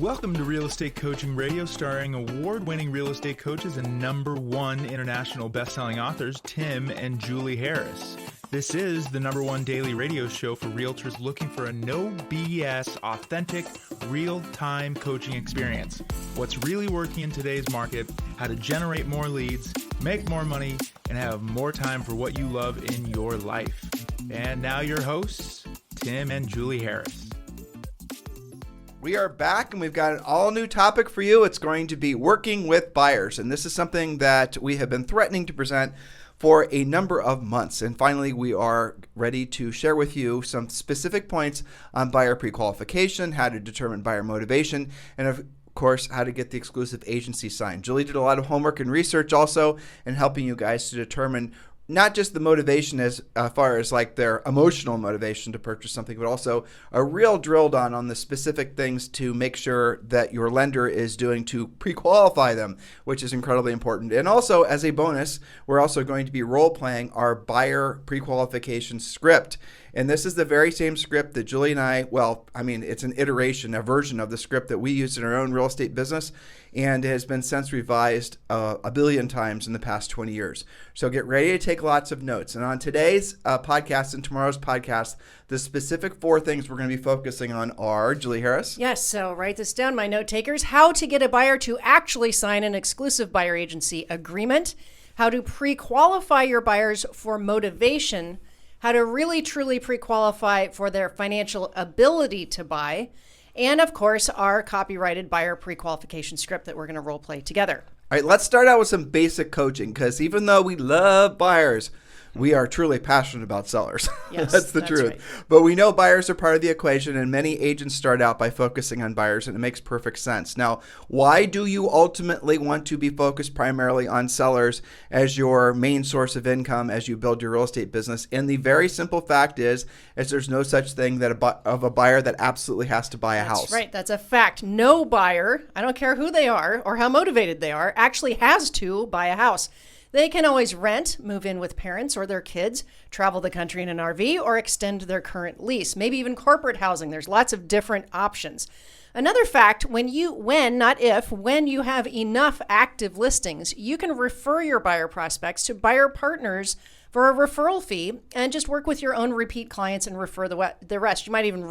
Welcome to Real Estate Coaching Radio, starring award-winning real estate coaches and #1 international best-selling authors, Tim and Julie Harris. This is the #1 daily radio show for realtors looking for a no BS, authentic, real-time coaching experience. What's really working in today's market, how to generate more leads, make more money, and have more time for what you love in your life. And now your hosts, Tim and Julie Harris. We are back and we've got an all new topic for you. It's going to be working with buyers. And this is something that we have been threatening to present for a number of months. And finally, we are ready to share with you some specific points on buyer pre-qualification, how to determine buyer motivation, and of course, how to get the exclusive agency signed. Julie did a lot of homework and research also in helping you guys to determine not just the motivation as far as like their emotional motivation to purchase something, but also a real drill down on the specific things to make sure that your lender is doing to pre-qualify them, which is incredibly important. And also, as a bonus, we're also going to be role-playing our buyer pre-qualification script. And this is the very same script that Julie and I, it's an iteration, a version of the script that we use in our own real estate business, and has been since revised a billion times in the past 20 years. So get ready to take lots of notes. And on today's podcast and tomorrow's podcast, the specific 4 things we're going to be focusing on are, Julie Harris? Yes, so write this down, my note takers. How to get a buyer to actually sign an exclusive buyer agency agreement, how to pre-qualify your buyers for motivation, how to really truly pre-qualify for their financial ability to buy, and of course, our copyrighted buyer pre-qualification script that we're going to role play together. All right, let's start out with some basic coaching, because even though we love buyers, we are truly passionate about sellers. Yes, that's the truth. right. But we know buyers are part of the equation, and many agents start out by focusing on buyers, and it makes perfect sense. Now, why do you ultimately want to be focused primarily on sellers as your main source of income as you build your real estate business? And the very simple fact is there's no such thing that of a buyer that absolutely has to buy a house. That's right. That's a fact. No buyer, I don't care who they are or how motivated they are, actually has to buy a house. They can always rent, move in with parents or their kids, travel the country in an RV, or extend their current lease, maybe even corporate housing. There's lots of different options. Another fact, when you have enough active listings, you can refer your buyer prospects to buyer partners for a referral fee and just work with your own repeat clients and refer the rest. You might even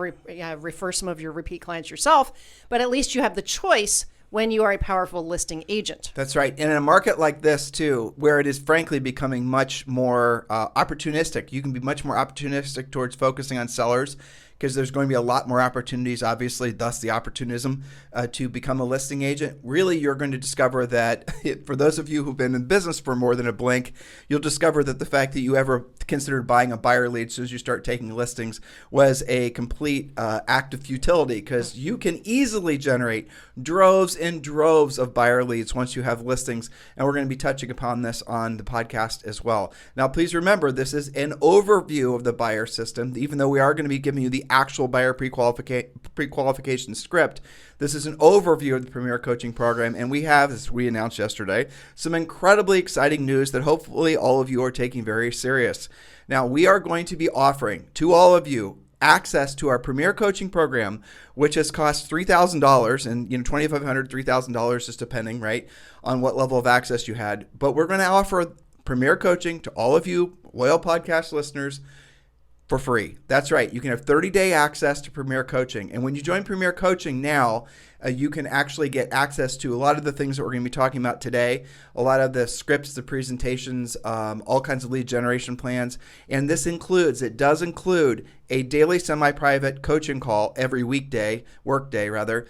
refer some of your repeat clients yourself, but at least you have the choice when you are a powerful listing agent. That's right. And in a market like this too, where it is frankly becoming much more opportunistic, you can be much more opportunistic towards focusing on sellers, because there's going to be a lot more opportunities, obviously, thus the opportunism to become a listing agent. Really, you're going to discover that for those of you who've been in business for more than a blink, you'll discover that the fact that you ever considered buying a buyer lead as soon as you start taking listings was a complete act of futility, because you can easily generate droves and droves of buyer leads once you have listings. And we're going to be touching upon this on the podcast as well. Now, please remember, this is an overview of the buyer system, even though we are going to be giving you the actual buyer pre-qualification script. This is an overview of the Premier Coaching Program, and we have, as we announced yesterday, some incredibly exciting news that hopefully all of you are taking very serious. Now, we are going to be offering to all of you access to our Premier Coaching Program, which has cost $3,000 and $2,500, $3,000 just depending, right, on what level of access you had. But we're going to offer Premier Coaching to all of you loyal podcast listeners for free. That's right. You can have 30-day access to Premier Coaching. And when you join Premier Coaching now, you can actually get access to a lot of the things that we're going to be talking about today, a lot of the scripts, the presentations, all kinds of lead generation plans. And it does include a daily semi-private coaching call every workday rather.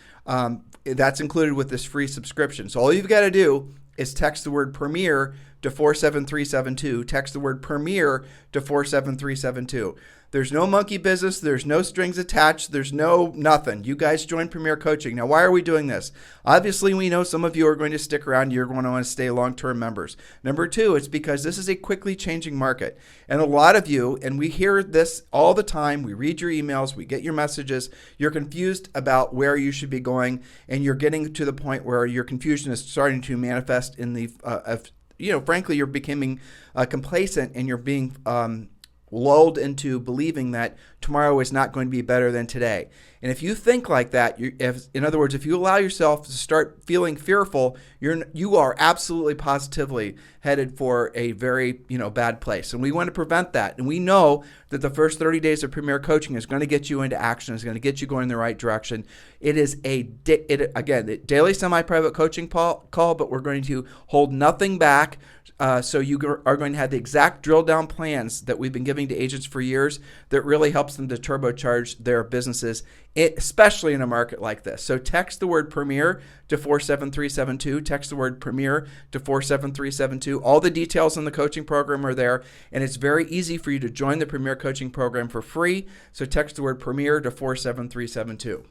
That's included with this free subscription. So all you've got to do is text the word Premier to 47372. Text the word Premier to 47372. There's no monkey business. There's no strings attached. There's no nothing. You guys join Premier Coaching. Now, why are we doing this? Obviously, we know some of you are going to stick around. You're going to want to stay long-term members. Number 2, it's because this is a quickly changing market. And a lot of you, and we hear this all the time, we read your emails, we get your messages, you're confused about where you should be going, and you're getting to the point where your confusion is starting to manifest in the, frankly, you're becoming complacent, and you're being lulled into believing that tomorrow is not going to be better than today. And if you think like that, in other words, if you allow yourself to start feeling fearful, you are absolutely positively headed for a very bad place. And we want to prevent that. And we know that the first 30 days of Premier Coaching is going to get you into action, is going to get you going in the right direction. It is a daily semi-private coaching call, but we're going to hold nothing back. So you are going to have the exact drill down plans that we've been giving to agents for years that really helps them to turbocharge their businesses, especially in a market like this. So text the word Premier to 47372. Text the word Premier to 47372. All the details on the coaching program are there, and it's very easy for you to join the Premier Coaching Program for free. So text the word Premier to 47372.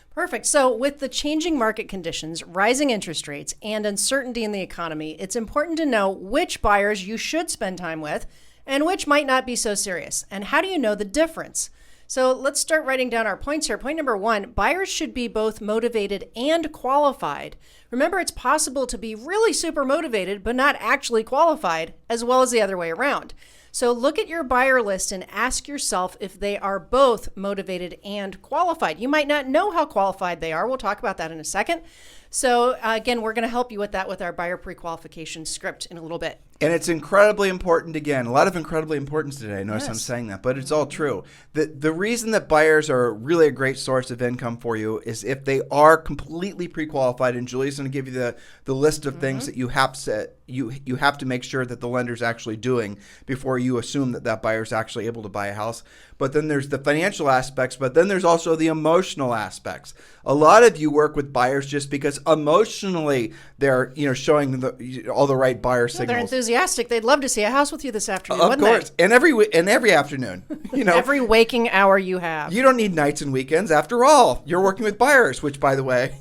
Perfect. So with the changing market conditions, rising interest rates, and uncertainty in the economy, it's important to know which buyers you should spend time with and which might not be so serious. And how do you know the difference? So let's start writing down our points here. Point number 1, buyers should be both motivated and qualified. Remember, it's possible to be really super motivated but not actually qualified, as well as the other way around. So look at your buyer list and ask yourself if they are both motivated and qualified. You might not know how qualified they are. We'll talk about that in a second. So again, we're going to help you with that with our buyer pre-qualification script in a little bit. And it's incredibly important, again, a lot of incredibly importance today. Notice I'm saying that, but it's all true. The reason that buyers are really a great source of income for you is if they are completely pre-qualified, and Julie's going to give you the list of things that you have to make sure that the lender's actually doing before you assume that buyer's actually able to buy a house. But then there's the financial aspects, but then there's also the emotional aspects. A lot of you work with buyers just because emotionally they're showing all the right buyer signals. They're enthusiastic. They'd love to see a house with you this afternoon. Of course, and every afternoon. Every waking hour you have. You don't need nights and weekends. After all, you're working with buyers, which, by the way,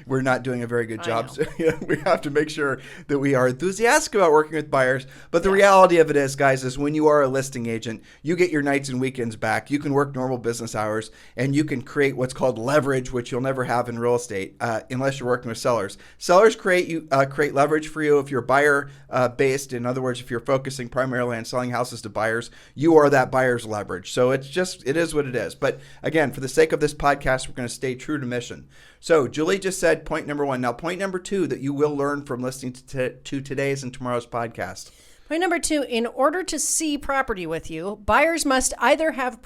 we're not doing a very good job. So, we have to make sure that we are enthusiastic about working with buyers. But the reality of it is, guys, is when you are a listing agent, you get your nights and weekends back. You can work normal business hours, and you can create what's called leverage, which you'll never have in real estate unless you're working with sellers. Sellers create leverage for you if you're buyer based. In other words, if you're focusing primarily on selling houses to buyers, you are that buyer's leverage. So it is what it is. But again, for the sake of this podcast, we're going to stay true to mission. So Julie just said point number 1. Now, point number 2 that you will learn from listening to today's and tomorrow's podcast. Point number 2, in order to see property with you, buyers must either have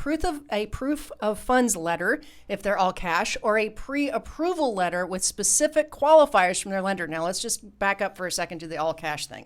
a proof of funds letter, if they're all cash, or a pre-approval letter with specific qualifiers from their lender. Now, let's just back up for a second to the all cash thing.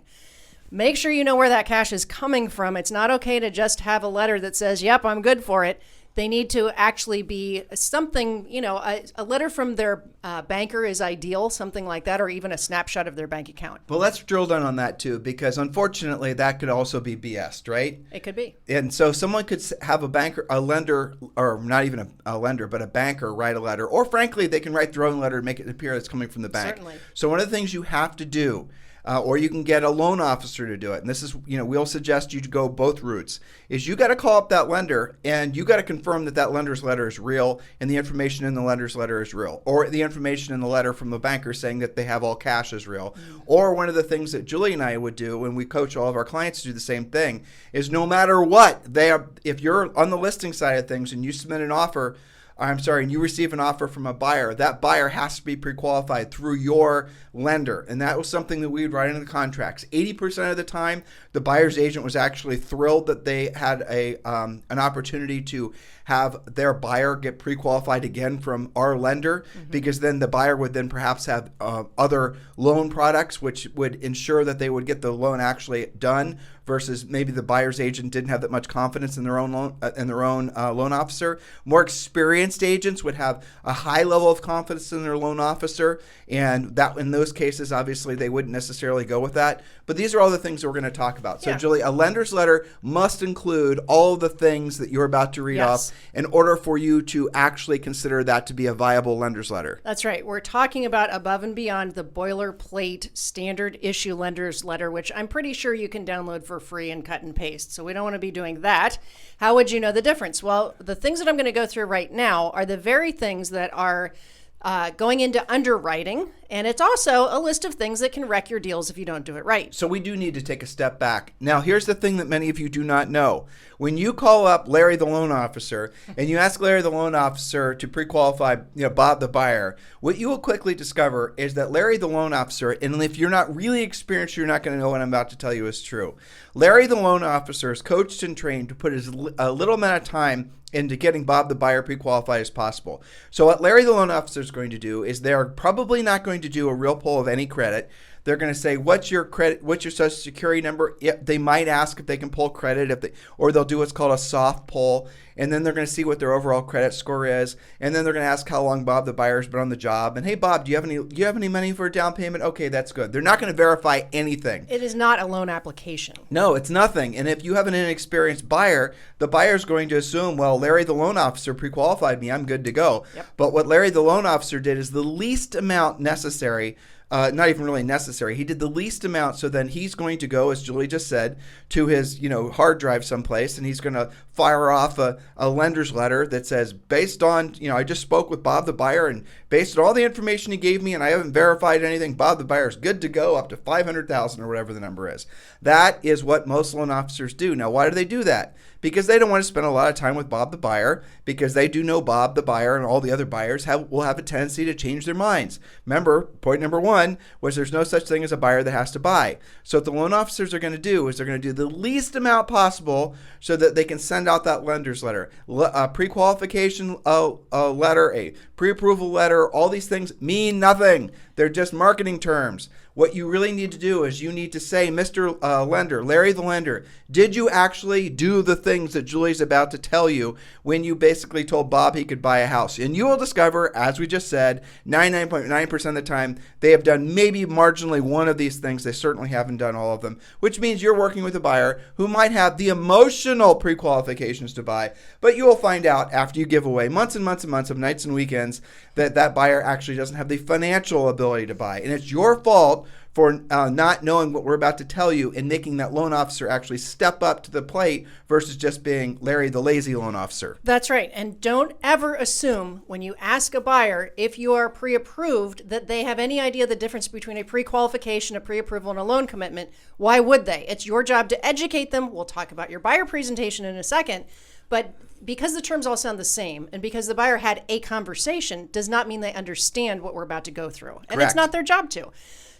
Make sure you know where that cash is coming from. It's not okay to just have a letter that says, yep, I'm good for it. They need to actually be something, a letter from their banker is ideal, something like that, or even a snapshot of their bank account. Well, let's drill down on that too, because unfortunately that could also be BS'd, right? It could be. And so someone could have a lender, or not even a lender, but a banker write a letter, or frankly, they can write their own letter and make it appear it's coming from the bank. Certainly. So one of the things you have to do, or you can get a loan officer to do it. And this is, we'll suggest you to go both routes, is you got to call up that lender and you got to confirm that lender's letter is real and the information in the lender's letter is real, or the information in the letter from the banker saying that they have all cash is real. Or one of the things that Julie and I would do when we coach all of our clients to do the same thing is no matter what, if you're on the listing side of things and you submit an offer, and you receive an offer from a buyer, that buyer has to be pre-qualified through your lender. And that was something that we would write into the contracts. 80% of the time, the buyer's agent was actually thrilled that they had an opportunity to have their buyer get pre-qualified again from our lender, because then the buyer would then perhaps have other loan products which would ensure that they would get the loan actually done, versus maybe the buyer's agent didn't have that much confidence in their own loan officer. More experienced agents would have a high level of confidence in their loan officer, and that in those cases, obviously, they wouldn't necessarily go with that. But these are all the things that we're going to talk about. So, Julie, a lender's letter must include all of the things that you're about to read off in order for you to actually consider that to be a viable lender's letter. That's right. We're talking about above and beyond the boilerplate standard issue lender's letter, which I'm pretty sure you can download for free and cut and paste. So we don't want to be doing that. How would you know the difference? Well, the things that I'm going to go through right now are the very things that are going into underwriting, and it's also a list of things that can wreck your deals if you don't do it right. So we do need to take a step back. Now, here's the thing that many of you do not know. When you call up Larry the loan officer and you ask Larry the loan officer to pre-qualify, Bob the buyer, what you will quickly discover is that Larry the loan officer, and if you're not really experienced, you're not going to know what I'm about to tell you is true. Larry the loan officer is coached and trained to put a little amount of time into getting Bob the buyer pre-qualified as possible. So what Larry the loan officer is going to do is they're probably not going to do a real pull of any credit. They're going to say, what's your credit? What's your social security number? They might ask if they can pull credit, or they'll do what's called a soft pull, and then they're going to see what their overall credit score is, and then they're going to ask how long Bob the buyer's been on the job. And hey, Bob, do you have any money for a down payment? Okay, that's good. They're not going to verify anything. It is not a loan application. No, it's nothing. And if you have an inexperienced buyer, the buyer's going to assume, well, Larry the loan officer pre-qualified me, I'm good to go. Yep. But what Larry the loan officer did is the least amount necessary. Not even really necessary. He did the least amount, so then he's going to go, as Julie just said, to his hard drive someplace, and he's going to fire off a lender's letter that says, based on, I just spoke with Bob the buyer, and based on all the information he gave me, and I haven't verified anything, Bob the buyer is good to go up to $500,000 or whatever the number is. That is what most loan officers do. Now, why do they do that? Because they don't want to spend a lot of time with Bob the buyer, because they do know Bob the buyer and all the other buyers will have a tendency to change their minds. Remember, point number one was there's no such thing as a buyer that has to buy. So what the loan officers are going to do is they're going to do the least amount possible so that they can send out that lender's letter. A pre-qualification letter, a pre-approval letter, all these things mean nothing. They're just marketing terms. What you really need to do is you need to say, Mr. Lender, Larry the lender, did you actually do the things that Julie's about to tell you when you basically told Bob he could buy a house? And you will discover, as we just said, 99.9% of the time, they have done maybe marginally one of these things. They certainly haven't done all of them, which means you're working with a buyer who might have the emotional pre-qualifications to buy, but you will find out after you give away months and months and months of nights and weekends that that buyer actually doesn't have the financial ability to buy. And it's your fault for not knowing what we're about to tell you and making that loan officer actually step up to the plate versus just being Larry the lazy loan officer. That's right. And don't ever assume when you ask a buyer if you are pre-approved that they have any idea the difference between a pre-qualification, a pre-approval, and a loan commitment. Why would they? It's your job to educate them. We'll talk about your buyer presentation in a second. But because the terms all sound the same and because the buyer had a conversation does not mean they understand what we're about to go through. And Correct. It's not their job to.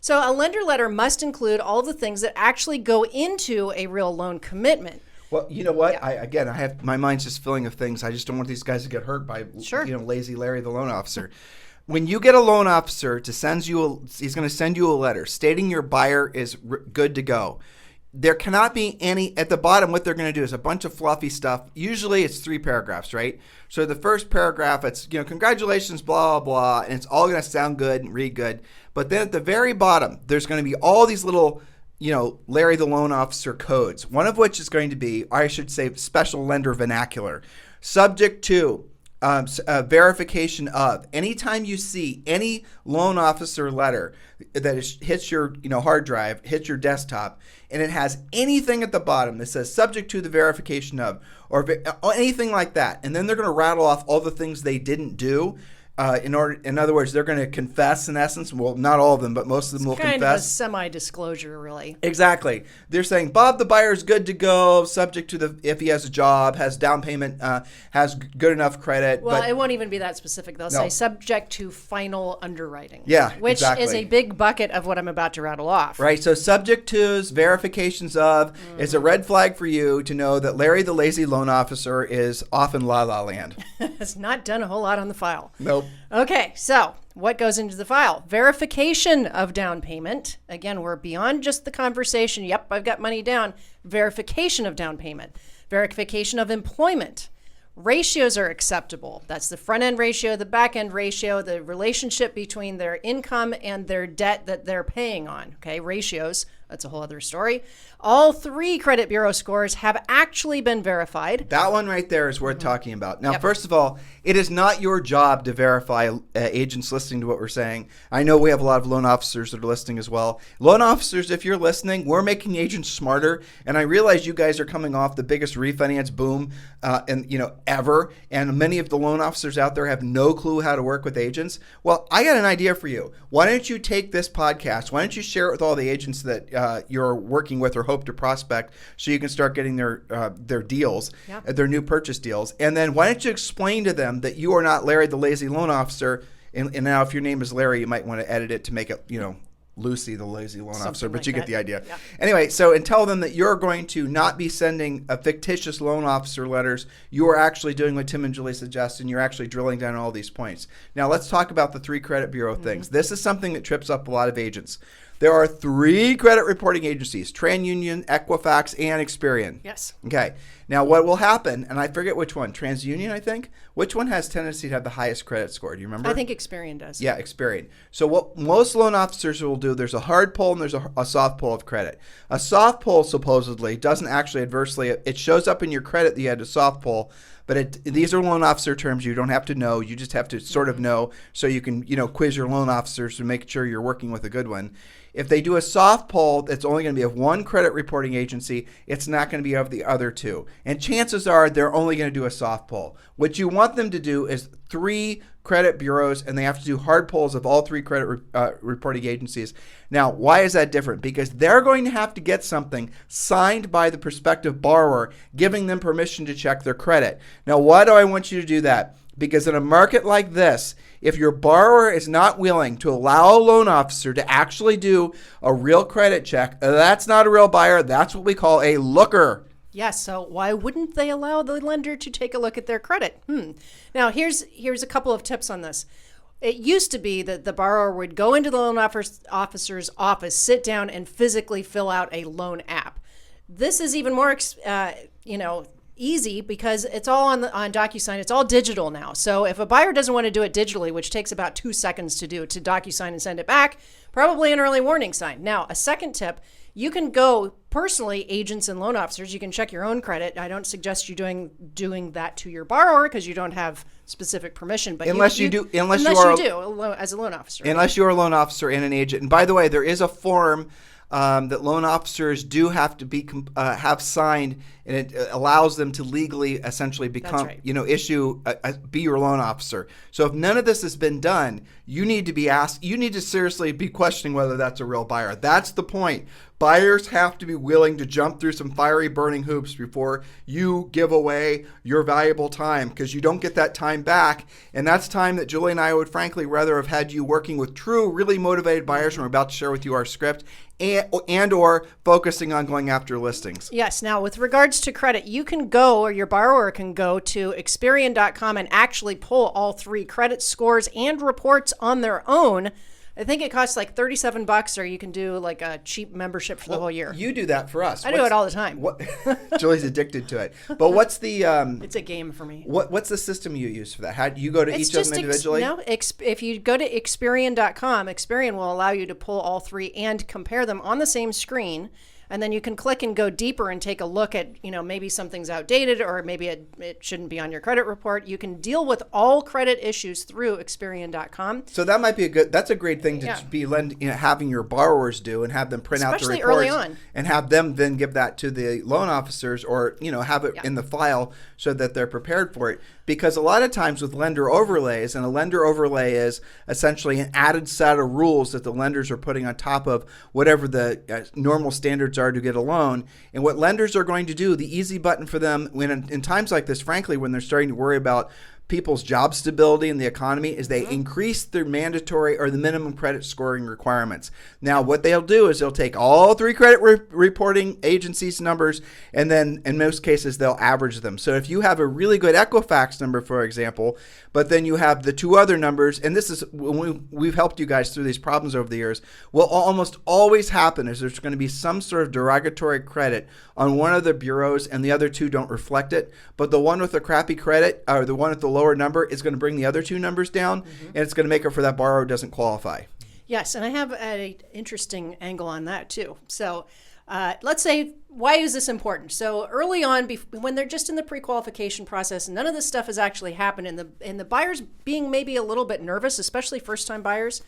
So a lender letter must include all the things that actually go into a real loan commitment. Well, you know what? Yeah. I have my mind's just filling of things. I just don't want these guys to get hurt by Sure. lazy Larry the loan officer. When you get a loan officer he's going to send you a letter stating your buyer is good to go. There cannot be any, at the bottom, what they're going to do is a bunch of fluffy stuff. Usually it's 3 paragraphs, right? So the first paragraph, it's, congratulations, blah, blah, blah, and it's all going to sound good and read good. But then at the very bottom, there's going to be all these little, Larry the loan officer codes, one of which is going to be, I should say, special lender vernacular. Subject to verification of. Anytime you see any loan officer letter that hits your hard drive, hits your desktop, and it has anything at the bottom that says subject to the verification of, or anything like that, and then they're going to rattle off all the things they didn't do. In other words, they're going to confess in essence. Well, not all of them, but most of them will confess. Kind of a semi-disclosure, really. Exactly. They're saying Bob the buyer is good to go, subject to if he has a job, has down payment, has good enough credit. Well, it won't even be that specific. They'll say subject to final underwriting. Yeah, which exactly. is a big bucket of what I'm about to rattle off. Right. So subject to's, verifications of is a red flag for you to know that Larry the lazy loan officer is off in la la land. Has not done a whole lot on the file. Nope. Okay, so what goes into the file? Verification of down payment. Again, we're beyond just the conversation. Yep, I've got money down. Verification of down payment. Verification of employment. Ratios are acceptable. That's the front end ratio, the back end ratio, the relationship between their income and their debt that they're paying on. Okay, ratios, that's a whole other story. All 3 credit bureau scores have actually been verified. That one right there is worth talking about. Now, first of all, it is not your job to verify agents listening to what we're saying. I know we have a lot of loan officers that are listening as well. Loan officers, if you're listening, we're making agents smarter. And I realize you guys are coming off the biggest refinance boom ever. And many of the loan officers out there have no clue how to work with agents. Well, I got an idea for you. Why don't you take this podcast? Why don't you share it with all the agents that you're working with or hope to prospect, so you can start getting their deals, their new purchase deals. And then why don't you explain to them that you are not Larry the lazy loan officer, and now if your name is Larry, you might want to edit it to make it, Lucy the lazy loan officer, but you get the idea. Yeah. Anyway, and tell them that you're going to not be sending a fictitious loan officer letters. You are actually doing what Tim and Julie suggested, and you're actually drilling down all these points. Now let's talk about the 3 credit bureau things. This is something that trips up a lot of agents. There are 3 credit reporting agencies: TransUnion, Equifax, and Experian. Yes. Okay. Now what will happen, and I forget which one, TransUnion, I think? Which one has tendency to have the highest credit score? Do you remember? I think Experian does. Yeah, Experian. So what most loan officers will do, there's a hard pull and there's a soft pull of credit. A soft pull supposedly doesn't actually adversely, it shows up in your credit that you had a soft pull, but these are loan officer terms you don't have to know. You just have to sort of know, so you can quiz your loan officers to make sure you're working with a good one. If they do a soft pull, it's only going to be of one credit reporting agency. It's not going to be of the other 2. And chances are they're only going to do a soft pull. What you want them to do is 3 credit bureaus, and they have to do hard pulls of all 3 credit reporting agencies. Now, why is that different? Because they're going to have to get something signed by the prospective borrower, giving them permission to check their credit. Now, why do I want you to do that? Because in a market like this, if your borrower is not willing to allow a loan officer to actually do a real credit check, that's not a real buyer. That's what we call a looker. Yes, so why wouldn't they allow the lender to take a look at their credit? Now, here's a couple of tips on this. It used to be that the borrower would go into the loan officer's office, sit down, and physically fill out a loan app. This is even more, easy because it's all on DocuSign. It's all digital now. So if a buyer doesn't want to do it digitally, which takes about 2 seconds to do, to DocuSign and send it back, probably an early warning sign. Now, a second tip, you can go personally, agents and loan officers, you can check your own credit. I don't suggest you doing that to your borrower because you don't have specific permission. But unless you do as a loan officer. Unless you're a loan officer and an agent. And by the way, there is a form that loan officers do have to have signed, and it allows them to legally essentially become, be your loan officer. So if none of this has been done, you need to seriously be questioning whether that's a real buyer. That's the point. Buyers have to be willing to jump through some fiery burning hoops before you give away your valuable time, because you don't get that time back. And that's time that Julie and I would frankly rather have had you working with true, really motivated buyers, and we're about to share with you our script, and or focusing on going after listings. Yes. Now, with regards to credit, you can go, or your borrower can go to Experian.com and actually pull all 3 credit scores and reports on their own. I think it costs like $37, or you can do like a cheap membership for the whole year. You do that for us. I do it all the time. Julie's addicted to it. But what's the? It's a game for me. What's the system you use for that? How do you go to each of them individually? If you go to Experian.com, Experian will allow you to pull all 3 and compare them on the same screen. And then you can click and go deeper and take a look at, maybe something's outdated, or maybe it shouldn't be on your credit report. You can deal with all credit issues through Experian.com. So that might be that's a great thing to be having your borrowers do, and have them print out the reports. Especially early on. And have them then give that to the loan officers, or, have it in the file so that they're prepared for it. Because a lot of times with lender overlays, and a lender overlay is essentially an added set of rules that the lenders are putting on top of whatever the normal standards are to get a loan. And what lenders are going to do, the easy button for them in times like this, frankly, when they're starting to worry about people's job stability and the economy, is they increase their mandatory or the minimum credit scoring requirements. Now, what they'll do is they'll take all 3 credit reporting agencies' numbers, and then in most cases they'll average them. So if you have a really good Equifax number, for example, but then you have the 2 other numbers, and this is when we've helped you guys through these problems over the years, what will almost always happen is there's going to be some sort of derogatory credit on one of the bureaus, and the other 2 don't reflect it. But the one with the crappy credit, or the one with the lower number, is going to bring the other 2 numbers down, and it's going to make it for that borrower who doesn't qualify. Yes, and I have an interesting angle on that too. So Let's say, why is this important? So early on, when they're just in the pre-qualification process, none of this stuff has actually happened, and the buyers being maybe a little bit nervous, especially first-time buyers,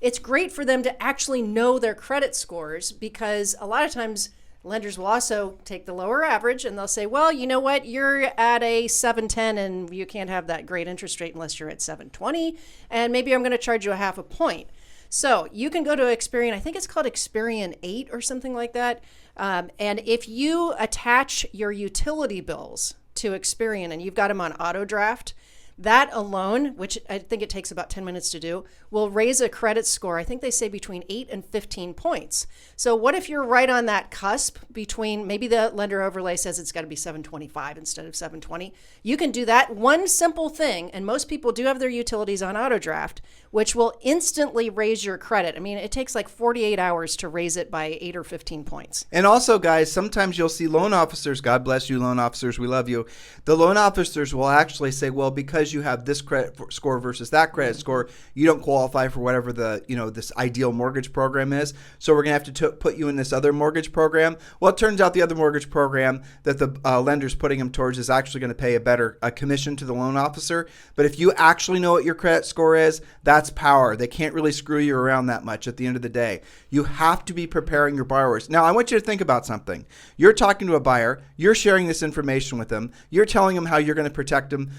it's great for them to actually know their credit scores, because a lot of times lenders will also take the lower average and they'll say, well, you know what, you're at a 710 and you can't have that great interest rate unless you're at 720, and maybe I'm going to charge you a half a point. So you can go to Experian, I think it's called Experian 8 or something like that. And if you attach your utility bills to Experian and you've got them on auto draft, that alone, which I think it takes about 10 minutes to do, will raise a credit score. I think they say between 8 and 15 points. So what if you're right on that cusp between, maybe the lender overlay says it's got to be 725 instead of 720. You can do that one simple thing, and most people do have their utilities on auto draft, which will instantly raise your credit. I mean, it takes like 48 hours to raise it by 8 or 15 points. And also, guys, sometimes you'll see loan officers, God bless you, loan officers, we love you. The loan officers will actually say, well, because you have this credit score versus that credit score, you don't qualify for whatever the, this ideal mortgage program is. So we're going to have to put you in this other mortgage program. Well, it turns out the other mortgage program that the lender's putting them towards is actually going to pay a commission to the loan officer. But if you actually know what your credit score is, that's power. They can't really screw you around that much at the end of the day. You have to be preparing your borrowers. Now, I want you to think about something. You're talking to a buyer. You're sharing this information with them. You're telling them how you're going to protect them,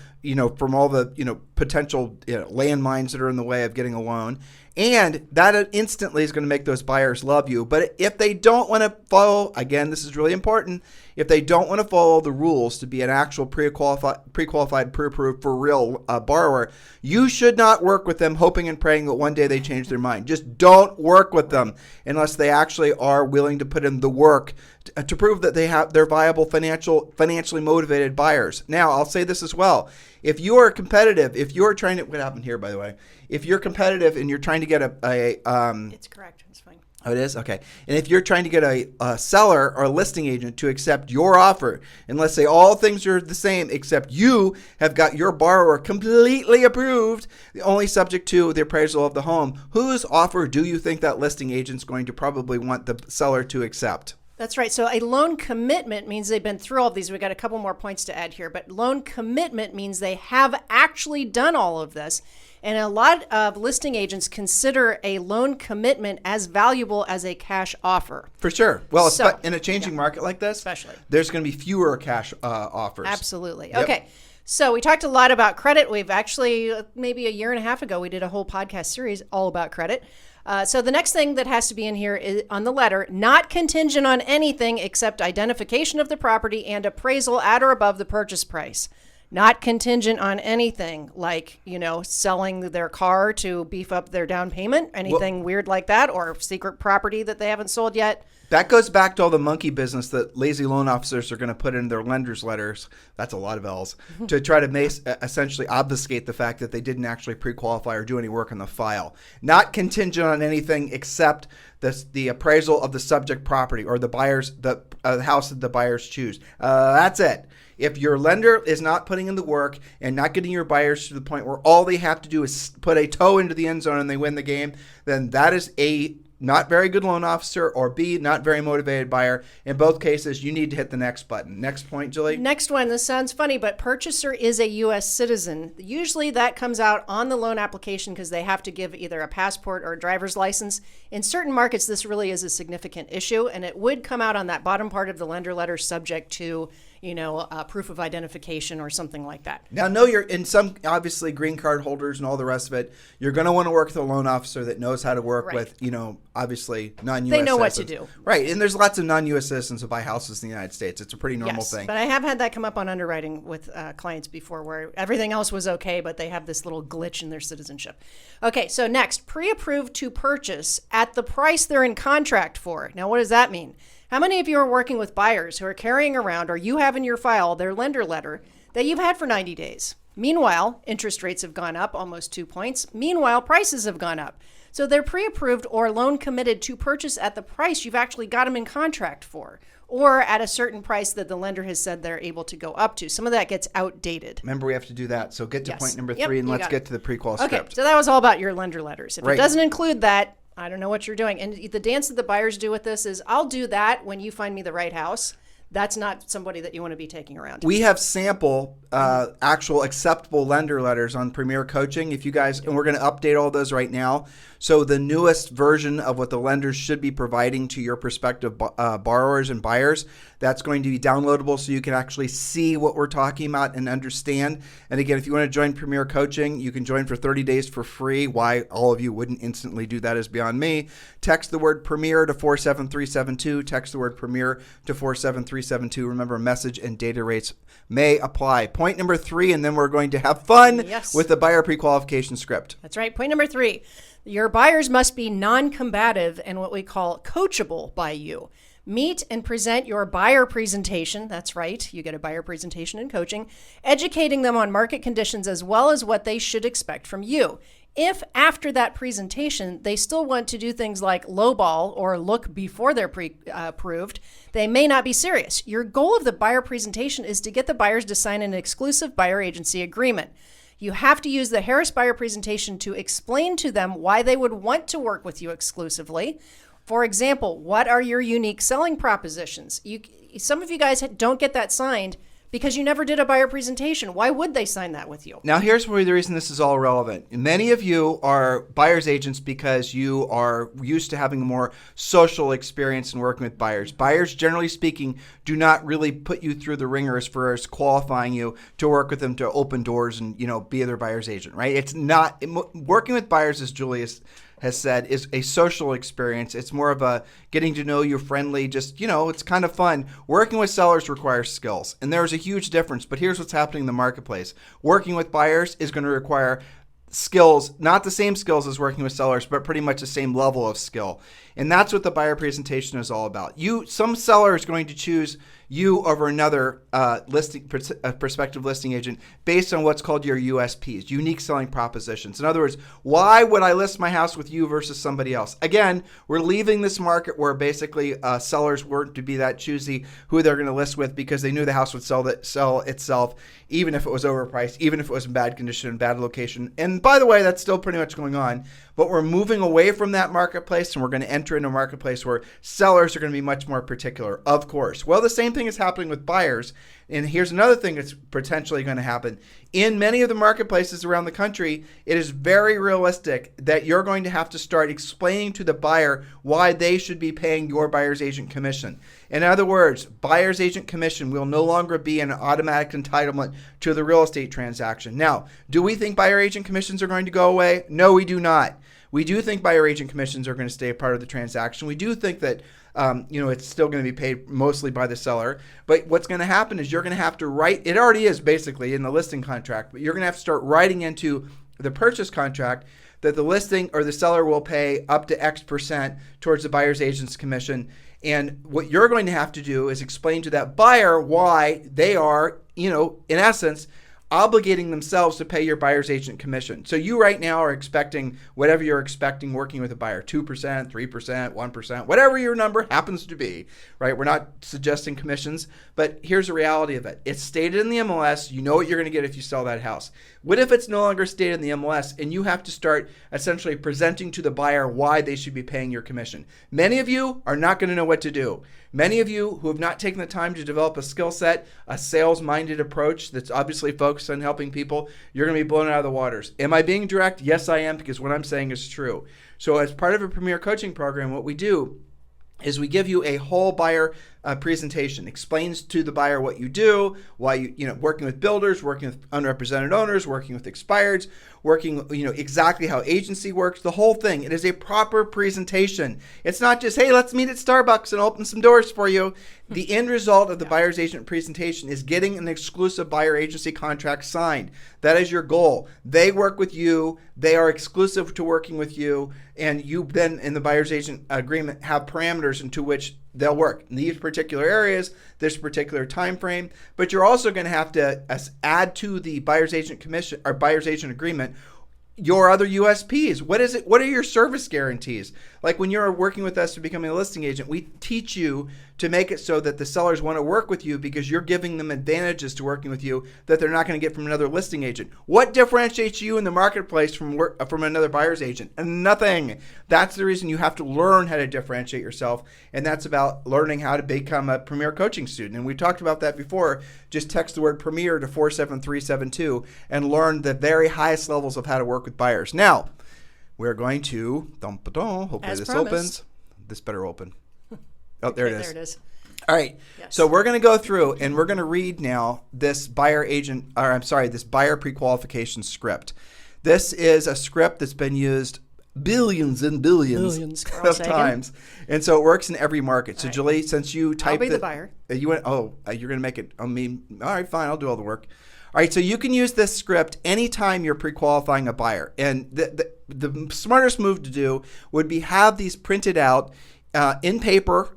from all the, potential landmines that are in the way of getting a loan. And that instantly is going to make those buyers love you. But if they don't want to follow, again, this is really important, if they don't want to follow the rules to be an actual pre-qualified, pre-approved for real borrower, you should not work with them hoping and praying that one day they change their mind. Just don't work with them unless they actually are willing to put in the work to prove that they're viable, financially motivated buyers. Now, I'll say this as well. If you are competitive, if you're trying to, what happened here, by the way? If you're competitive and you're trying to get it's correct. It's fine. Oh, it is? Okay. And if you're trying to get a seller or a listing agent to accept your offer, and let's say all things are the same except you have got your borrower completely approved, only subject to the appraisal of the home, whose offer do you think that listing agent's going to probably want the seller to accept? That's right. So a loan commitment means they've been through all of these. We've got a couple more points to add here, but loan commitment means they have actually done all of this. And a lot of listing agents consider a loan commitment as valuable as a cash offer. For sure. Well, so, in a changing market like this, especially, there's going to be fewer cash offers. Absolutely. Yep. Okay. So we talked a lot about credit. We've actually, maybe a year and a half ago, we did a whole podcast series all about credit. So the next thing that has to be in here is on the letter, not contingent on anything except identification of the property and appraisal at or above the purchase price. Not contingent on anything like, selling their car to beef up their down payment, anything weird like that, or secret property that they haven't sold yet. That goes back to all the monkey business that lazy loan officers are going to put in their lenders' letters. That's a lot of L's to try to essentially obfuscate the fact that they didn't actually pre-qualify or do any work on the file. Not contingent on anything except the appraisal of the subject property or the house that the buyers choose. That's it. If your lender is not putting in the work and not getting your buyers to the point where all they have to do is put a toe into the end zone and they win the game, then that is A, not very good loan officer, or B, not very motivated buyer. In both cases, you need to hit the next button. Next point, Julie. Next one. This sounds funny, but purchaser is a U.S. citizen. Usually that comes out on the loan application because they have to give either a passport or a driver's license. In certain markets, this really is a significant issue, and it would come out on that bottom part of the lender letter subject to proof of identification or something like that. Now, no, you're in some, obviously, green card holders and all the rest of it. You're going to want to work with a loan officer that knows how to work with, obviously, non-U.S. They know citizens. What to do. Right, and there's lots of non-U.S. citizens who buy houses in the United States. It's a pretty normal thing. But I have had that come up on underwriting with clients before where everything else was okay, but they have this little glitch in their citizenship. Okay, so next, pre-approved to purchase at the price they're in contract for. Now, what does that mean? How many of you are working with buyers who are carrying around, or you have in your file, their lender letter that you've had for 90 days? Meanwhile, interest rates have gone up almost 2 points. Meanwhile, prices have gone up. So they're pre-approved or loan committed to purchase at the price you've actually got them in contract for, or at a certain price that the lender has said they're able to go up to. Some of that gets outdated. Remember, we have to do that. So get to point number 3 and let's get to the Prequal Script. Okay, so that was all about your lender letters. If it doesn't include that, I don't know what you're doing. And the dance that the buyers do with this is, I'll do that when you find me the right house. That's not somebody that you want to be taking around. We have sample actual acceptable lender letters on Premier Coaching. If you guys, and we're going to update all those right now. So the newest version of what the lenders should be providing to your prospective borrowers and buyers, that's going to be downloadable so you can actually see what we're talking about and understand. And again, if you want to join Premier Coaching, you can join for 30 days for free. Why all of you wouldn't instantly do that is beyond me. Text the word Premier to 47372. Text the word Premier to 47372. Remember, message and data rates may apply. Point number 3, and then we're going to have fun with the buyer pre-qualification script. That's right. Point number 3. Your buyers must be non-combative and what we call coachable by you. Meet and present your buyer presentation. That's right. You get a buyer presentation in coaching, educating them on market conditions as well as what they should expect from you. If after that presentation, they still want to do things like lowball or look before they're pre-approved, they may not be serious. Your goal of the buyer presentation is to get the buyers to sign an exclusive buyer agency agreement. You have to use the Harris buyer presentation to explain to them why they would want to work with you exclusively. For example, what are your unique selling propositions? Some of you guys don't get that signed because you never did a buyer presentation. Why would they sign that with you? Now, here's where the reason this is all relevant. Many of you are buyer's agents because you are used to having a more social experience in working with buyers. Buyers, generally speaking, do not really put you through the ringer as far as qualifying you to work with them to open doors and, be their buyer's agent, right? It's not working with buyers, as Julius has said, is a social experience. It's more of a getting to know you, friendly, just, it's kind of fun. Working with sellers requires skills, and there's a huge difference. But here's what's happening in the marketplace. Working with buyers is going to require skills, not the same skills as working with sellers, but pretty much the same level of skill. And that's what the buyer presentation is all about. Some seller is going to choose you over another prospective listing agent based on what's called your USPs, unique selling propositions. In other words, why would I list my house with you versus somebody else? Again, we're leaving this market where basically sellers weren't to be that choosy who they're going to list with because they knew the house would sell itself, even if it was overpriced, even if it was in bad condition and bad location. And by the way, that's still pretty much going on. But we're moving away from that marketplace, and we're going to enter into a marketplace where sellers are going to be much more particular, of course. Well, the same thing is happening with buyers. And here's another thing that's potentially going to happen. In many of the marketplaces around the country, it is very realistic that you're going to have to start explaining to the buyer why they should be paying your buyer's agent commission. In other words, buyer's agent commission will no longer be an automatic entitlement to the real estate transaction. Now, do we think buyer agent commissions are going to go away? No, we do not. We do think buyer agent commissions are going to stay a part of the transaction. We do think that it's still going to be paid mostly by the seller. But what's going to happen is you're going to have to write, it already is basically in the listing contract, but you're going to have to start writing into the purchase contract that the listing or the seller will pay up to X% towards the buyer's agent's commission. And what you're going to have to do is explain to that buyer why they are, in essence, obligating themselves to pay your buyer's agent commission. So you right now are expecting whatever you're expecting working with a buyer, 2%, 3%, 1%, whatever your number happens to be, right? We're not suggesting commissions, but here's the reality of it. It's stated in the MLS. You know what you're going to get if you sell that house. What if it's no longer stated in the MLS and you have to start essentially presenting to the buyer why they should be paying your commission? Many of you are not going to know what to do. Many of you who have not taken the time to develop a skill set, a sales-minded approach that's obviously focused on helping people, you're going to be blown out of the waters. Am I being direct? Yes, I am, because what I'm saying is true. So as part of a Premier Coaching program, what we do is we give you a whole buyer presentation, explains to the buyer what you do, why working with builders, working with unrepresented owners, working with expireds, working, exactly how agency works, the whole thing. It is a proper presentation. It's not just, hey, let's meet at Starbucks and open some doors for you. The end result of the buyer's agent presentation is getting an exclusive buyer agency contract signed. That is your goal. They work with you. They are exclusive to working with you. And you then, in the buyer's agent agreement, have parameters into which they'll work in these particular areas, this particular time frame. But you're also going to have to add to the buyer's agent commission or buyer's agent agreement your other USPs. What is it? What are your service guarantees? Like when you're working with us to becoming a listing agent, we teach you to make it so that the sellers want to work with you because you're giving them advantages to working with you that they're not going to get from another listing agent. What differentiates you in the marketplace from another buyer's agent? Nothing. That's the reason you have to learn how to differentiate yourself, and that's about learning how to become a Premier coaching student. And we talked about that before. Just text the word Premier to 47372 and learn the very highest levels of how to work with buyers. Now, we're going to, hopefully As this promised. opens. This better open. Oh, there it is. There it is. All right. Yes. So we're going to go through and we're going to read now this this buyer pre-qualification script. This is a script that's been used billions and billions Carl of Sagan. times. And so it works in every market. So All right. Julie, since you typed I'll be the buyer. you're going to make it on me. All right, fine. I'll do all the work. All right, so you can use this script anytime you're pre-qualifying a buyer. And the smartest move to do would be have these printed out in paper.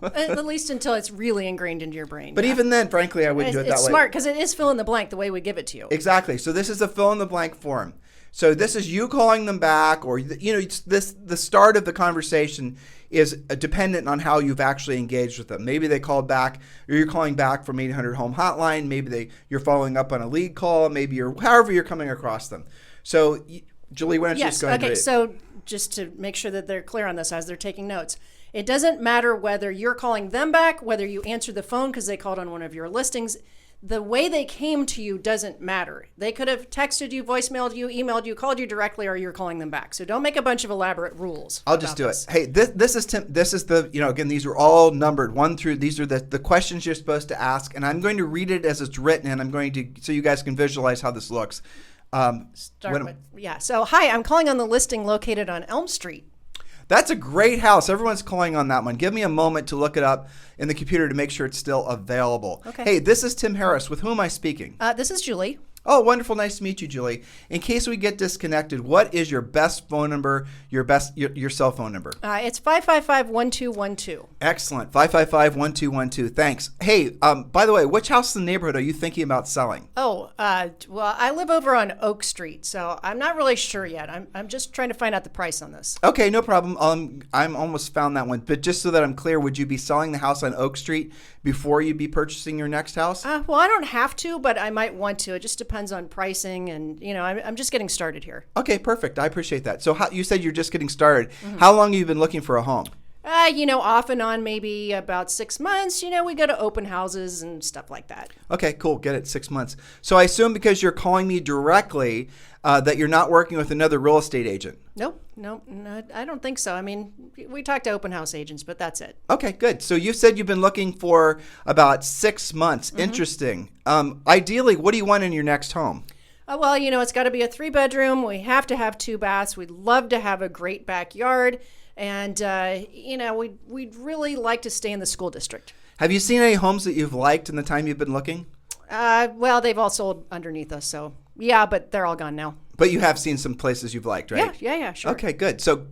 At least until it's really ingrained into your brain. But even then, frankly, I wouldn't do it that way. It's smart because it is fill in the blank the way we give it to you. Exactly. So this is a fill-in-the-blank form. So this is you calling them back, or the start of the conversation is dependent on how you've actually engaged with them. Maybe they called back, or you're calling back from 800 home hotline. Maybe you're following up on a lead call. Maybe however you're coming across them. So Julie, why don't you just go ahead and read it? So just to make sure that they're clear on this as they're taking notes. It doesn't matter whether you're calling them back, whether you answer the phone because they called on one of your listings. The way they came to you doesn't matter. They could have texted you, voicemailed you, emailed you, called you directly, or you're calling them back. So don't make a bunch of elaborate rules. I'll just do it. Hey, this is Tim. This is the, again, these are all numbered 1 through, these are the questions you're supposed to ask. And I'm going to read it as it's written, and I'm going to, so you guys can visualize how this looks. So, hi, I'm calling on the listing located on Elm Street. That's a great house. Everyone's calling on that one. Give me a moment to look it up in the computer to make sure it's still available. Okay. Hey, this is Tim Harris. With whom am I speaking? This is Julie. Oh, wonderful. Nice to meet you, Julie. In case we get disconnected, what is your best phone number, your cell phone number? It's 555-1212. Excellent. 555-1212. Thanks. Hey, by the way, which house in the neighborhood are you thinking about selling? Well, I live over on Oak Street, so I'm not really sure yet. I'm just trying to find out the price on this. Okay, no problem. I'm almost found that one. But just so that I'm clear, would you be selling the house on Oak Street before you'd be purchasing your next house? Well, I don't have to, but I might want to. It just depends on pricing, and I'm just getting started here. Okay, perfect. I appreciate that. So you said you're just getting started. Mm-hmm. How long have you been looking for a home? Off and on, maybe about 6 months. We go to open houses and stuff like that. Okay, cool. Get it. 6 months. So I assume because you're calling me directly that you're not working with another real estate agent. Nope, I don't think so. I mean, we talk to open house agents, but that's it. Okay, good. So you said you've been looking for about 6 months. Mm-hmm. Interesting. Ideally, what do you want in your next home? It's got to be a 3-bedroom. We have to have 2 baths. We'd love to have a great backyard. And, we'd really like to stay in the school district. Have you seen any homes that you've liked in the time you've been looking? They've all sold underneath us, so yeah, but they're all gone now. But you have seen some places you've liked, right? Yeah, sure. Okay, good. So,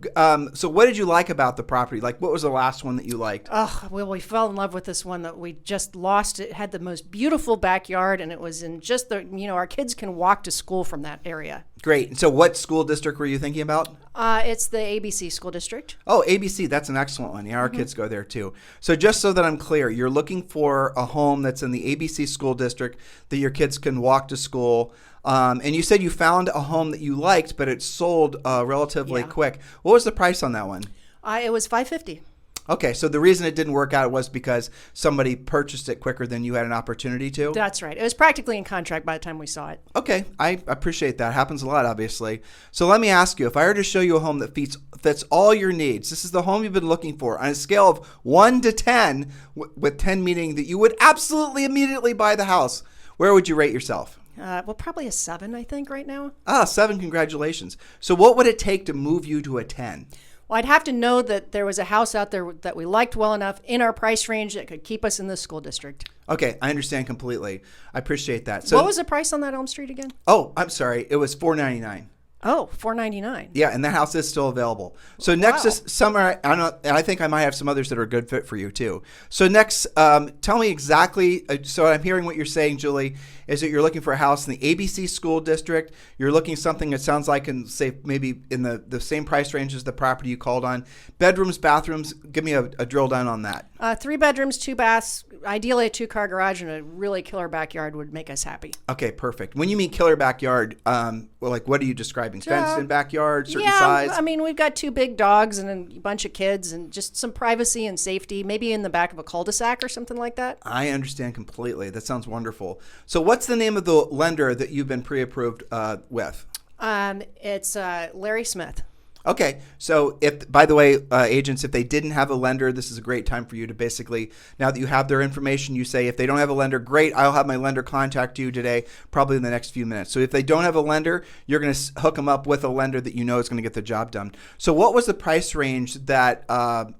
what did you like about the property? Like, what was the last one that you liked? We fell in love with this one that we just lost. It had the most beautiful backyard, and it was in just our kids can walk to school from that area. Great. And so what school district were you thinking about? It's the ABC school district. Oh, ABC. That's an excellent one. Yeah, our kids go there too. So just so that I'm clear, you're looking for a home that's in the ABC school district that your kids can walk to school. And you said you found a home that you liked, but it sold relatively quick. What was the price on that one? It was $550. Okay, so the reason it didn't work out was because somebody purchased it quicker than you had an opportunity to? That's right. It was practically in contract by the time we saw it. Okay, I appreciate that. Happens a lot, obviously. So let me ask you, if I were to show you a home that fits all your needs, this is the home you've been looking for, on a scale of 1 to 10, with 10 meaning that you would absolutely immediately buy the house, where would you rate yourself? Probably a 7, I think, right now. 7, congratulations. So what would it take to move you to a 10? Well, I'd have to know that there was a house out there that we liked well enough in our price range that could keep us in the school district. Okay, I understand completely. I appreciate that. So what was the price on that Elm Street again? Oh, I'm sorry. It was $499. Oh, $499. Yeah, and that house is still available. So next this summer, I think I might have some others that are a good fit for you too. So next, tell me exactly. So I'm hearing what you're saying, Julie, is that you're looking for a house in the ABC school district. You're looking something that sounds like in, say, maybe in the same price range as the property you called on. Bedrooms, bathrooms. Give me a drill down on that. 3 bedrooms, 2 baths, ideally a 2-car garage, and a really killer backyard would make us happy. Okay, perfect. When you mean killer backyard, like what are you describing? Fenced-in backyard, certain size? I mean, we've got 2 big dogs and a bunch of kids and just some privacy and safety, maybe in the back of a cul-de-sac or something like that. I understand completely. That sounds wonderful. So what's the name of the lender that you've been pre-approved with? It's Larry Smith. Okay, so if, by the way, agents, if they didn't have a lender, this is a great time for you to basically, now that you have their information, you say, if they don't have a lender, great, I'll have my lender contact you today, probably in the next few minutes. So if they don't have a lender, you're going to hook them up with a lender that you know is going to get the job done. So what was the price range that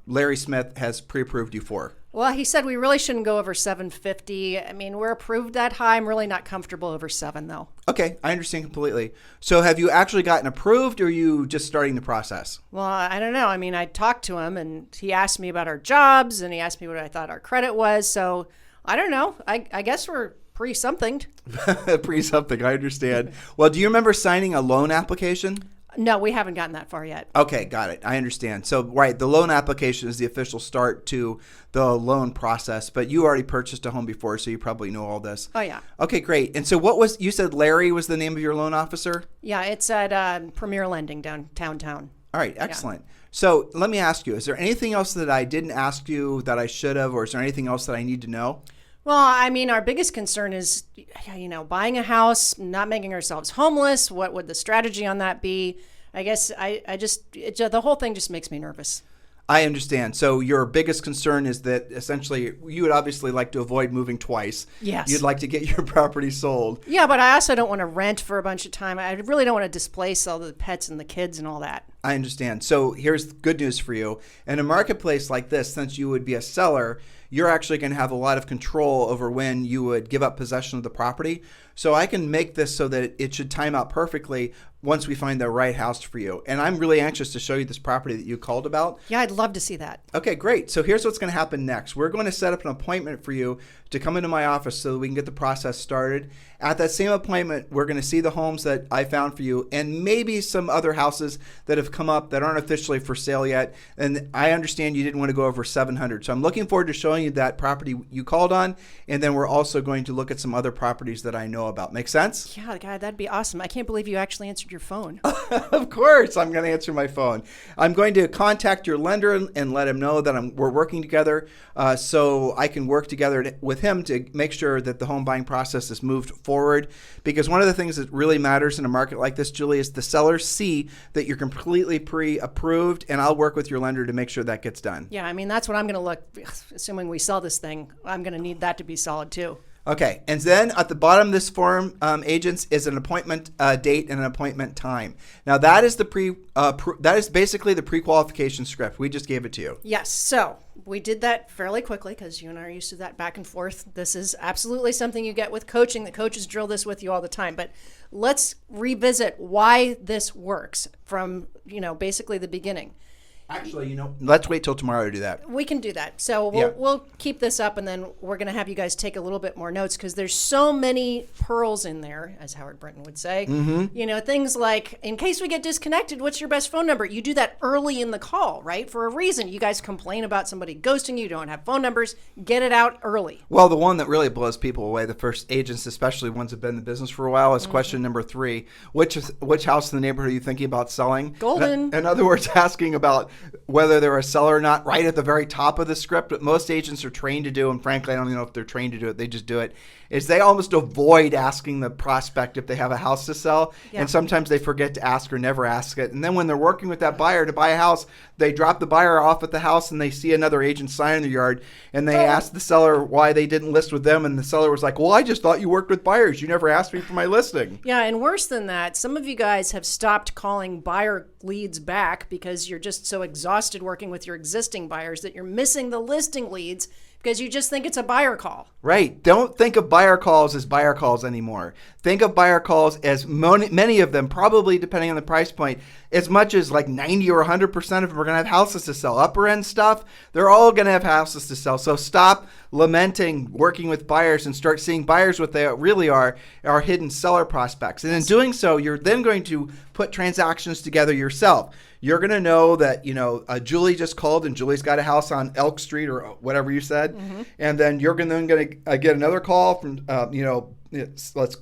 Larry Smith has pre-approved you for? Well, he said we really shouldn't go over 750. I mean, we're approved that high. I'm really not comfortable over 7, though. Okay, I understand completely. So have you actually gotten approved, or are you just starting the process? Well, I don't know. I mean, I talked to him, and he asked me about our jobs, and he asked me what I thought our credit was. So I don't know. I guess we're pre-something. Pre-something, I understand. Well, do you remember signing a loan application? No, we haven't gotten that far yet. Okay, got it. I understand. So, right, the loan application is the official start to the loan process, but you already purchased a home before, so you probably know all this. Oh, yeah. Okay, great. And so you said Larry was the name of your loan officer? Yeah, it's at Premier Lending downtown. All right, excellent. Yeah. So let me ask you, is there anything else that I didn't ask you that I should have, or is there anything else that I need to know? Well, I mean, our biggest concern is, buying a house, not making ourselves homeless. What would the strategy on that be? I guess the whole thing just makes me nervous. I understand. So your biggest concern is that essentially you would obviously like to avoid moving twice. Yes. You'd like to get your property sold. Yeah, but I also don't want to rent for a bunch of time. I really don't want to displace all the pets and the kids and all that. I understand. So here's the good news for you. In a marketplace like this, since you would be a seller, you're actually going to have a lot of control over when you would give up possession of the property. So I can make this so that it should time out perfectly once we find the right house for you. And I'm really anxious to show you this property that you called about. Yeah, I'd love to see that. Okay, great. So here's what's going to happen next. We're going to set up an appointment for you to come into my office so that we can get the process started. At that same appointment, we're going to see the homes that I found for you and maybe some other houses that have come up that aren't officially for sale yet. And I understand you didn't want to go over 700. So I'm looking forward to showing you that property you called on. And then we're also going to look at some other properties that I know about. Make sense? Yeah, God, that'd be awesome. I can't believe you actually answered your phone. Of course, I'm going to answer my phone. I'm going to contact your lender and let him know that we're working together so I can work together with him to make sure that the home buying process is moved forward. Because one of the things that really matters in a market like this, Julie, is the sellers see that you're completely pre-approved, and I'll work with your lender to make sure that gets done. Yeah, I mean, that's what I'm going to look, assuming we sell this thing, I'm going to need that to be solid too. Okay, and then at the bottom of this form, agents, is an appointment date and an appointment time. Now that is that is basically the pre-qualification script. We just gave it to you. Yes, so we did that fairly quickly because you and I are used to that back and forth. This is absolutely something you get with coaching. The coaches drill this with you all the time. But let's revisit why this works from basically the beginning. Actually, let's wait till tomorrow to do that. We can do that. So we'll keep this up, and then we're going to have you guys take a little bit more notes because there's so many pearls in there, as Howard Brinton would say. Mm-hmm. Things like, in case we get disconnected, what's your best phone number? You do that early in the call, right? For a reason. You guys complain about somebody ghosting you, don't have phone numbers. Get it out early. Well, the one that really blows people away, the first agents, especially ones that have been in the business for a while, is question number 3. Which house in the neighborhood are you thinking about selling? Golden. In other words, asking about whether they're a seller or not, right at the very top of the script, what most agents are trained to do, and frankly, I don't even know if they're trained to do it, they just do it, is they almost avoid asking the prospect if they have a house to sell, and sometimes they forget to ask or never ask it. And then when they're working with that buyer to buy a house, they drop the buyer off at the house and they see another agent sign in their yard, and they ask the seller why they didn't list with them, and the seller was like, well, I just thought you worked with buyers. You never asked me for my listing. Yeah, and worse than that, some of you guys have stopped calling buyer leads back because you're just so exhausted working with your existing buyers that you're missing the listing leads because you just think it's a buyer call. Right. Don't think of buyer calls as buyer calls anymore. Think of buyer calls as many of them, probably depending on the price point, as much as like 90 or 100% of them are going to have houses to sell. Upper end stuff, they're all going to have houses to sell. So stop lamenting working with buyers and start seeing buyers what they really are hidden seller prospects. And in doing so, you're then going to put transactions together yourself. You're going to know that, Julie just called and Julie's got a house on Elk Street or whatever you said. Mm-hmm. And then you're going to get another call from,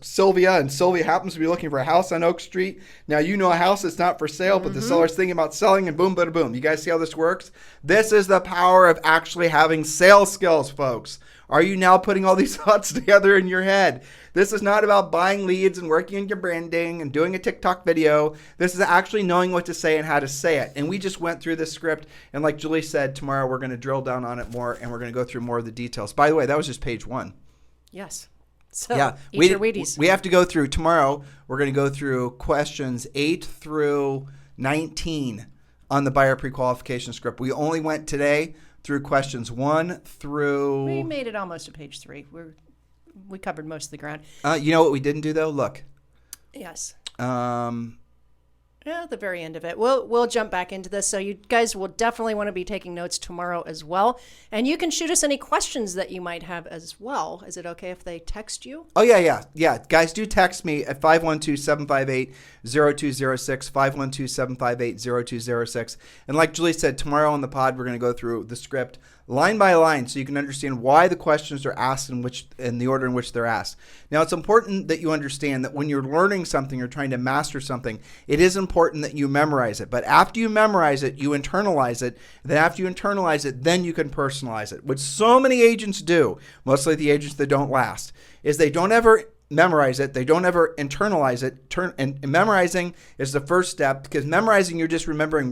Sylvia, and Sylvia happens to be looking for a house on Oak Street. Now, a house that's not for sale, but the seller's thinking about selling, and boom, bada, boom. You guys see how this works? This is the power of actually having sales skills, folks. Are you now putting all these thoughts together in your head? This is not about buying leads and working on your branding and doing a TikTok video. This is actually knowing what to say and how to say it. And we just went through this script. And like Julie said, tomorrow we're going to drill down on it more and we're going to go through more of the details. By the way, that was just page 1. Yes. So, yeah, eat your Wheaties. We have to go through tomorrow. We're going to go through questions 8 through 19 on the buyer pre-qualification script. We only went today through questions 1 through... We made it almost to page 3. We covered most of the ground. You know what we didn't do, though? Look. Yes. At the very end of it. We'll jump back into this. So you guys will definitely want to be taking notes tomorrow as well. And you can shoot us any questions that you might have as well. Is it okay if they text you? Oh, yeah. Guys, do text me at 512-758-0206, 512-758-0206. And like Julie said, tomorrow on the pod, we're going to go through the script line by line so you can understand why the questions are asked in the order in which they're asked. Now, it's important that you understand that when you're learning something or trying to master something, it is important that you memorize it. But after you memorize it, you internalize it. Then after you internalize it, then you can personalize it. What so many agents do, mostly the agents that don't last, is they don't ever memorize it. They don't ever internalize it. And memorizing is the first step, because memorizing, you're just remembering